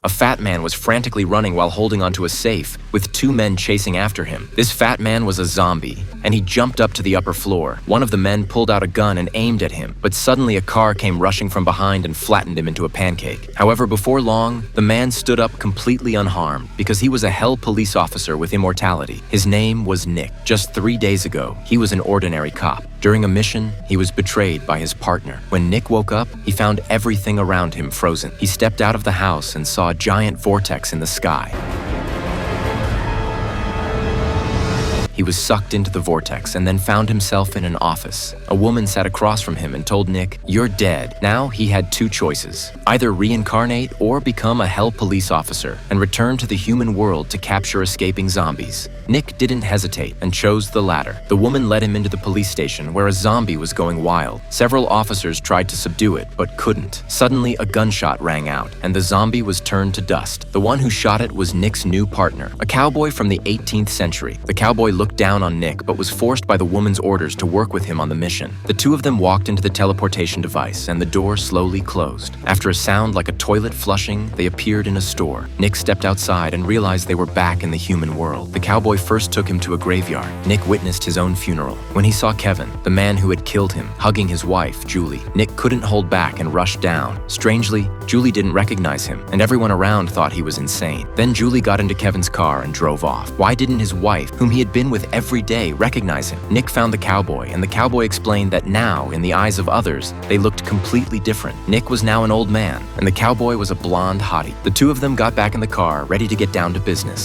A fat man was frantically running while holding onto a safe, with two men chasing after him. This fat man was a zombie, and he jumped up to the upper floor. One of the men pulled out a gun and aimed at him, but suddenly a car came rushing from behind and flattened him into a pancake. However, before long, the man stood up completely unharmed because he was a hell police officer with immortality. His name was Nick. Just 3 days ago, he was an ordinary cop. During a mission, he was betrayed by his partner. When Nick woke up, he found everything around him frozen. He stepped out of the house and saw a giant vortex in the sky. He was sucked into the vortex and then found himself in an office. A woman sat across from him and told Nick, "You're dead." Now he had two choices: either reincarnate or become a hell police officer and return to the human world to capture escaping zombies. Nick didn't hesitate and chose the latter. The woman led him into the police station where a zombie was going wild. Several officers tried to subdue it, but couldn't. Suddenly, a gunshot rang out, and the zombie was turned to dust. The one who shot it was Nick's new partner, a cowboy from the 18th century. The cowboy looked down on Nick, but was forced by the woman's orders to work with him on the mission. The two of them walked into the teleportation device, and the door slowly closed. After a sound like a toilet flushing, they appeared in a store. Nick stepped outside and realized they were back in the human world. The cowboy first took him to a graveyard. Nick witnessed his own funeral. When he saw Kevin, the man who had killed him, hugging his wife, Julie, Nick couldn't hold back and rushed down. Strangely, Julie didn't recognize him, and everyone around thought he was insane. Then Julie got into Kevin's car and drove off. Why didn't his wife, whom he had been with every day, recognize him? Nick found the cowboy, and the cowboy explained that now, in the eyes of others, they looked completely different. Nick was now an old man, and the cowboy was a blonde hottie. The two of them got back in the car, ready to get down to business.